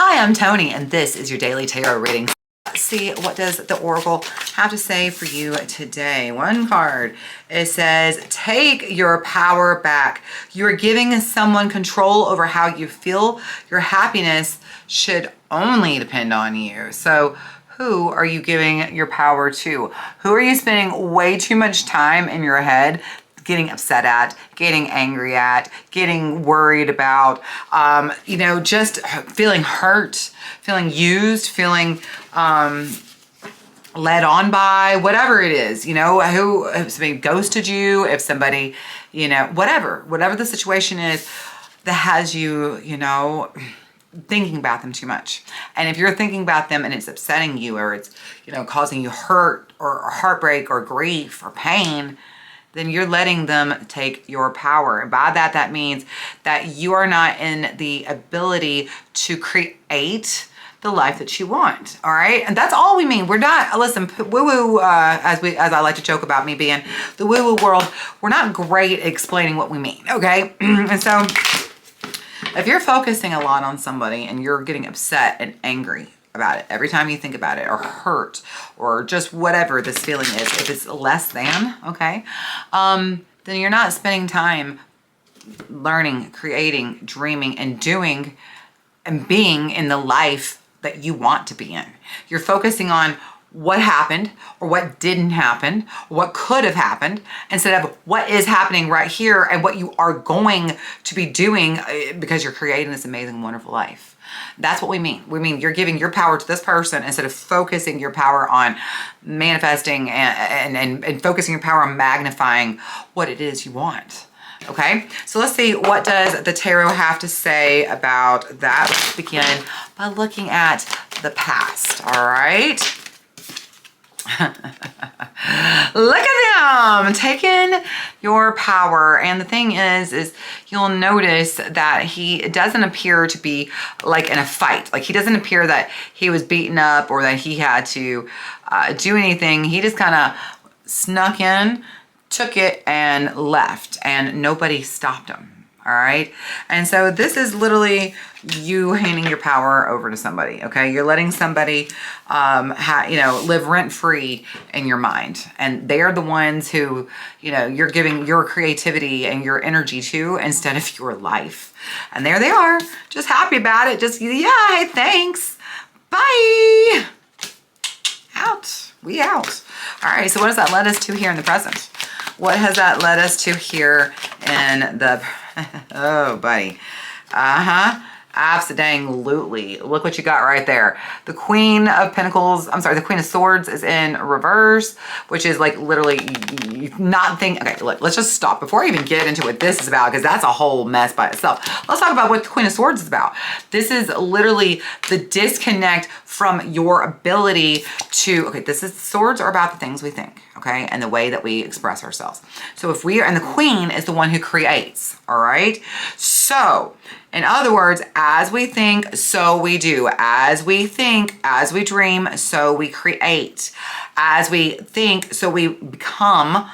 Hi, I'm Toni, and this is your daily tarot reading. Let's see, what does the Oracle have to say for you today? One card. It says, take your power back. You are giving someone control over how you feel. Your happiness should only depend on you. So who are you giving your power to? Who are you spending way too much time in your head getting upset at, getting angry at, getting worried about, just feeling hurt, feeling used, feeling led on by, whatever it is, who, if somebody ghosted you, if somebody, whatever the situation is that has you, thinking about them too much. And if you're thinking about them and it's upsetting you, or it's, causing you hurt or heartbreak or grief or pain, then you're letting them take your power. And by that, that means that you are not in the ability to create the life that you want, all right? And that's all we mean. We're not, listen, woo-woo, as I like to joke about me being the woo-woo world, we're not great at explaining what we mean, okay? And so if you're focusing a lot on somebody and you're getting upset and angry about it every time you think about it, or hurt, or just whatever this feeling is, if it's less than, okay, then you're not spending time learning, creating, dreaming, and doing and being in the life that you want to be in. You're focusing on what happened or what didn't happen, what could have happened, instead of what is happening right here and what you are going to be doing, because you're creating this amazing, wonderful life. That's what we mean. We mean you're giving your power to this person instead of focusing your power on manifesting and focusing your power on magnifying what it is you want. Okay, so let's see, what does the tarot have to say about that? Let's begin by looking at the past, all right? Look at them taking your power. And the thing is you'll notice that he doesn't appear to be like in a fight. Like, he doesn't appear that he was beaten up or that he had to do anything. He just kind of snuck in, took it, and left, and nobody stopped him. All right. And so this is literally you handing your power over to somebody. Okay. You're letting somebody, live rent free in your mind. And they are the ones who, you're giving your creativity and your energy to instead of your life. And there they are, just happy about it. Just, yeah, hey, thanks. Bye. Out. We out. All right. So what does that lead us to here in the present? What has that led us to here in the oh, buddy. Absolutely. Look what you got right there. The Queen of Pentacles, the Queen of Swords is in reverse, which is like literally not think. Okay, look, let's just stop before I even get into what this is about, because that's a whole mess by itself. Let's talk about what the Queen of Swords is about. This is literally the disconnect from your ability to, swords are about the things we think, okay, and the way that we express ourselves. So if we are, and the Queen is the one who creates, all right? So, in other words, as we think, so we do. As we think, as we dream, so we create. As we think, so we become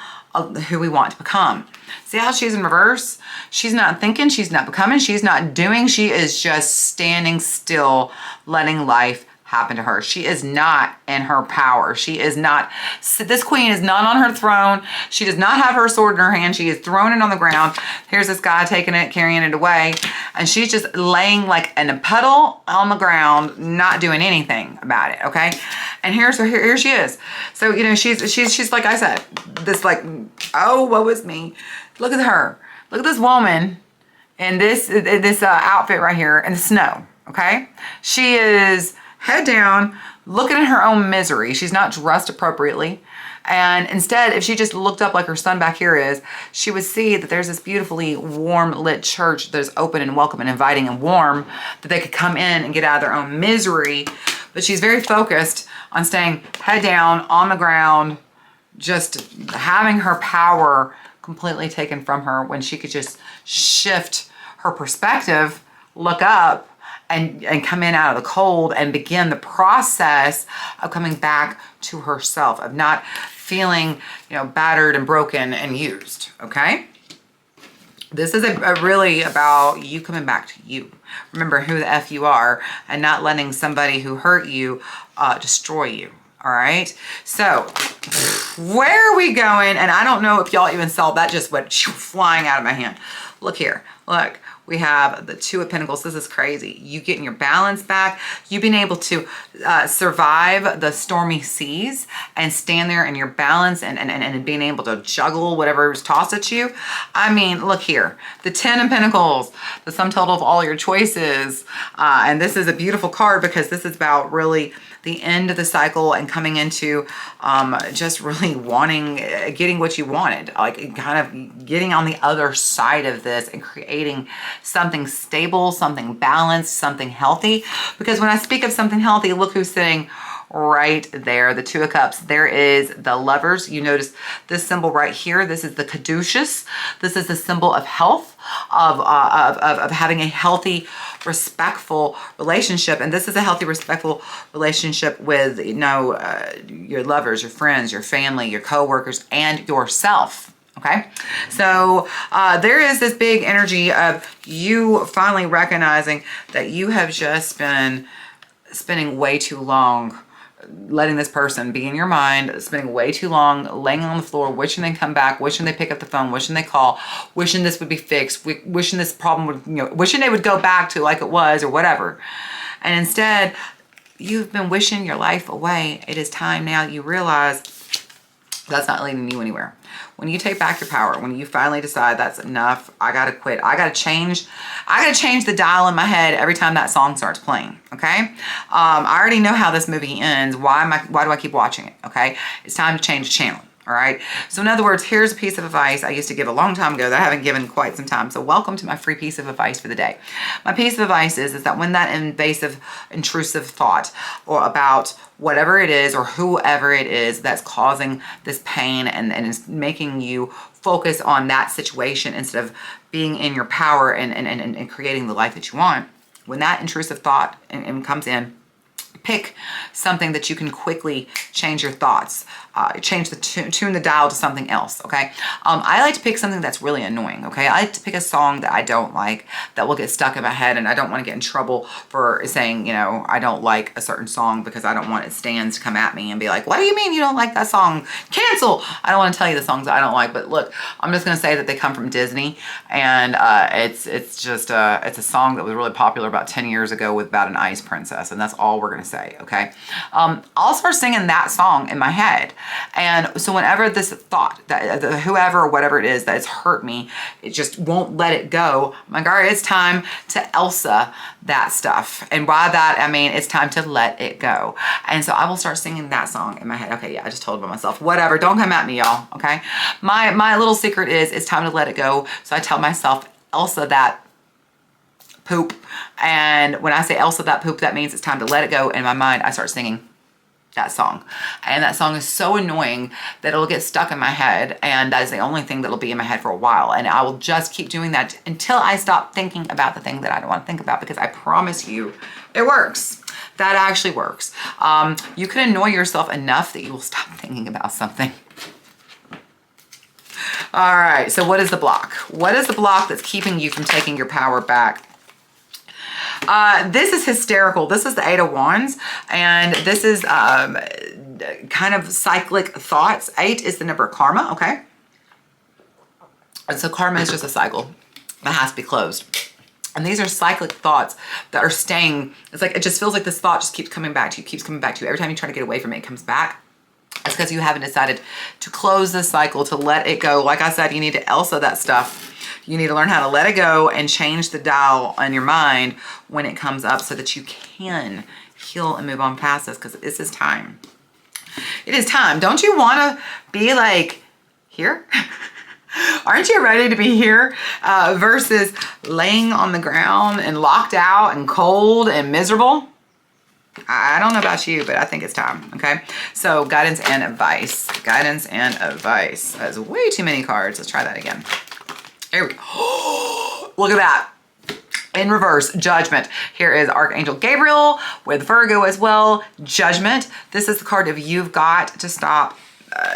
who we want to become. See how she's in reverse? She's not thinking, she's not becoming, she's not doing, she is just standing still, letting life happen to her. She is not in her power. She is not, this queen is not on her throne. She does not have her sword in her hand. She is throwing it on the ground. Here's this guy taking it, carrying it away. And she's just laying like in a puddle on the ground, not doing anything about it, okay? And here she is. So, she's like I said, this like, oh, woe is me. Look at her. Look at this woman in this outfit right here in the snow, okay? She is head down, looking at her own misery. She's not dressed appropriately. And instead, if she just looked up like her son back here is, she would see that there's this beautifully warm lit church that is open and welcome and inviting and warm, that they could come in and get out of their own misery. But she's very focused on staying head down on the ground, just having her power completely taken from her, when she could just shift her perspective, look up, and come in out of the cold and begin the process of coming back to herself, of not feeling, battered and broken and used, okay? This is really about you coming back to you. Remember who the F you are and not letting somebody who hurt you destroy you. All right. So where are we going? And I don't know if y'all even saw that just went flying out of my hand. Look here. Look. We have the Two of Pentacles. This is crazy. You getting your balance back. You've been able to survive the stormy seas and stand there in your balance and being able to juggle whatever's tossed at you. I mean, look here. The Ten of Pentacles, the sum total of all your choices. And this is a beautiful card because this is about really the end of the cycle and coming into just really wanting, getting what you wanted, like kind of getting on the other side of this and creating something stable, something balanced, something healthy. Because when I speak of something healthy, look who's sitting right there, the Two of Cups. There is the Lovers. You notice this symbol right here. This is the caduceus. This is the symbol of health, of having a healthy, respectful relationship. And this is a healthy, respectful relationship with, you know, your lovers, your friends, your family, your coworkers, and yourself. Okay, so there is this big energy of you finally recognizing that you have just been spending way too long letting this person be in your mind, spending way too long laying on the floor, wishing they come back, wishing they pick up the phone, wishing they call, wishing this would be fixed, wishing this problem would, you know, wishing they would go back to like it was or whatever. And instead, you've been wishing your life away. It is time now you realize that's not leading you anywhere. When you take back your power, when you finally decide that's enough, I gotta quit. I gotta change the dial in my head every time that song starts playing. Okay, I already know how this movie ends. Why do I keep watching it? Okay, it's time to change the channel. All right. So in other words, here's a piece of advice I used to give a long time ago that I haven't given quite some time. So welcome to my free piece of advice for the day. My piece of advice is that when that invasive, intrusive thought or about whatever it is or whoever it is that's causing this pain and is making you focus on that situation instead of being in your power and creating the life that you want, when that intrusive thought comes in, pick something that you can quickly change your thoughts, change the tune the dial to something else. Okay. I like to pick something that's really annoying. Okay. I like to pick a song that I don't like, that will get stuck in my head, and I don't want to get in trouble for saying, you know, I don't like a certain song because I don't want it stands to come at me and be like, what do you mean you don't like that song? Cancel. I don't want to tell you the songs I don't like, but look, I'm just going to say that they come from Disney, and it's a song that was really popular about 10 years ago with about an ice princess, and that's all we're going to say. Okay. I'll start singing that song in my head. And so whenever this thought that whoever or whatever it is that has hurt me, it just won't let it go. I'm like, all right, it's time to Elsa that stuff. And by that, I mean, it's time to let it go. And so I will start singing that song in my head. Okay. Yeah. I just told myself, whatever, don't come at me, y'all. Okay. My little secret is it's time to let it go. So I tell myself, Elsa that poop. And when I say Elsa that poop, that means it's time to let it go. In my mind, I start singing that song. And that song is so annoying that it'll get stuck in my head. And that is the only thing that'll be in my head for a while. And I will just keep doing that until I stop thinking about the thing that I don't want to think about, because I promise you it works. That actually works. You can annoy yourself enough that you will stop thinking about something. All right. So what is the block? What is the block that's keeping you from taking your power back? This is hysterical. This is the Eight of Wands, and this is kind of cyclic thoughts. 8 is the number of karma, okay? And so karma is just a cycle that has to be closed. And these are cyclic thoughts that are staying. It's like, it just feels like this thought just keeps coming back to you, keeps coming back to you. Every time you try to get away from it, it comes back. It's because you haven't decided to close the cycle, to let it go. Like I said, you need to Elsa that stuff. You need to learn how to let it go and change the dial on your mind when it comes up so that you can heal and move on past this, because this is time. It is time. Don't you want to be like here? Aren't you ready to be here versus laying on the ground and locked out and cold and miserable? I don't know about you, but I think it's time. Okay. So guidance and advice. Guidance and advice. That's way too many cards. Let's try that again. Here we go. Look at that. In reverse, Judgment. Here is Archangel Gabriel with Virgo as well. Judgment. This is the card of you've got to stop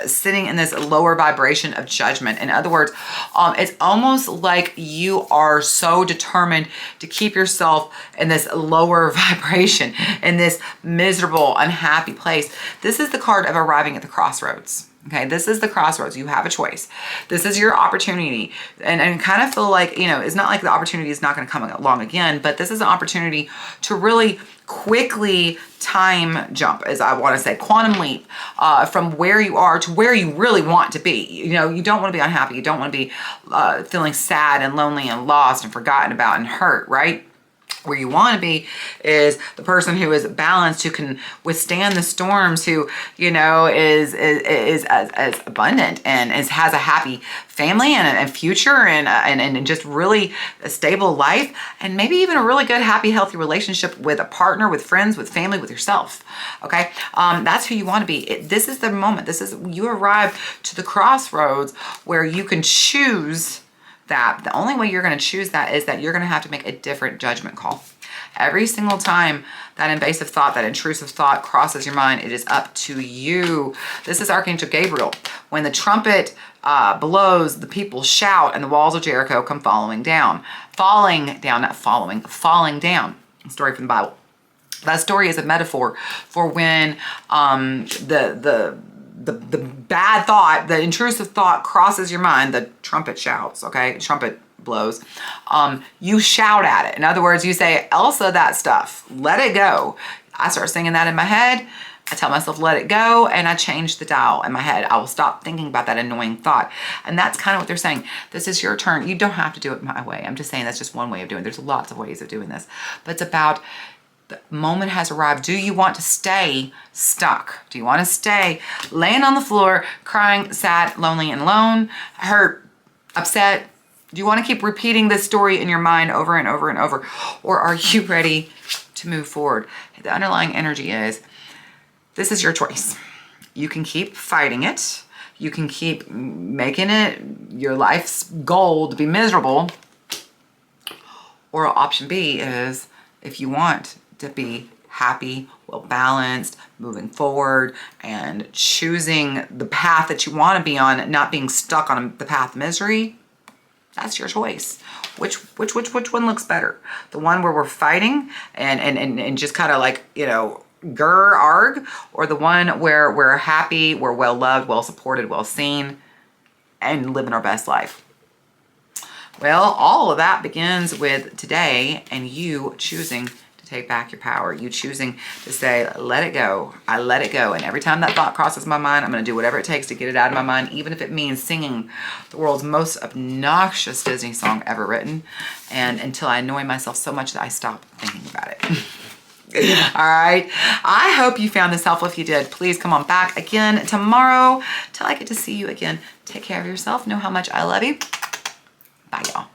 sitting in this lower vibration of judgment. In other words, it's almost like you are so determined to keep yourself in this lower vibration, in this miserable, unhappy place. This is the card of arriving at the crossroads. Okay, this is the crossroads. You have a choice. This is your opportunity. And kind of feel like, you know, it's not like the opportunity is not going to come along again, but this is an opportunity to really quickly time jump, as I want to say, quantum leap from where you are to where you really want to be. You know, you don't want to be unhappy. You don't want to be feeling sad and lonely and lost and forgotten about and hurt, right? Where you want to be is the person who is balanced, who can withstand the storms, who, you know, is as abundant and has a happy family and future and just really a stable life, and maybe even a really good, happy, healthy relationship with a partner, with friends, with family, with yourself. Okay, that's who you want to be. This is the moment. This is, you arrive to the crossroads where you can choose that. The only way you're going to choose that is that you're going to have to make a different judgment call. Every single time that invasive thought, that intrusive thought crosses your mind, it is up to you. This is Archangel Gabriel. When the trumpet blows, the people shout, and the walls of Jericho come falling down. Falling down, not following, falling down. Story from the Bible. That story is a metaphor for when the bad thought, the intrusive thought crosses your mind, the trumpet shouts, okay? Trumpet blows. You shout at it. In other words, you say, Elsa, that stuff, let it go. I start singing that in my head. I tell myself, let it go. And I change the dial in my head. I will stop thinking about that annoying thought. And that's kind of what they're saying. This is your turn. You don't have to do it my way. I'm just saying that's just one way of doing it. There's lots of ways of doing this. But it's about, the moment has arrived. Do you want to stay stuck? Do you want to stay laying on the floor, crying, sad, lonely, and alone, hurt, upset? Do you want to keep repeating this story in your mind over and over and over? Or are you ready to move forward? The underlying energy is, this is your choice. You can keep fighting it. You can keep making it your life's goal to be miserable. Or option B is, if you want to be happy, well balanced, moving forward, and choosing the path that you want to be on, not being stuck on the path of misery, that's your choice. Which one looks better? The one where we're fighting and just kind of like, you know, arg, or the one where we're happy, we're well loved, well supported, well seen, and living our best life? Well, all of that begins with today and you choosing to take back your power. You choosing to say, let it go. I let it go. And every time that thought crosses my mind, I'm going to do whatever it takes to get it out of my mind, even if it means singing the world's most obnoxious Disney song ever written, and until I annoy myself so much that I stop thinking about it. All right. I hope you found this helpful. If you did, please come on back again tomorrow till I get to see you again. Take care of yourself. Know how much I love you. Bye, y'all.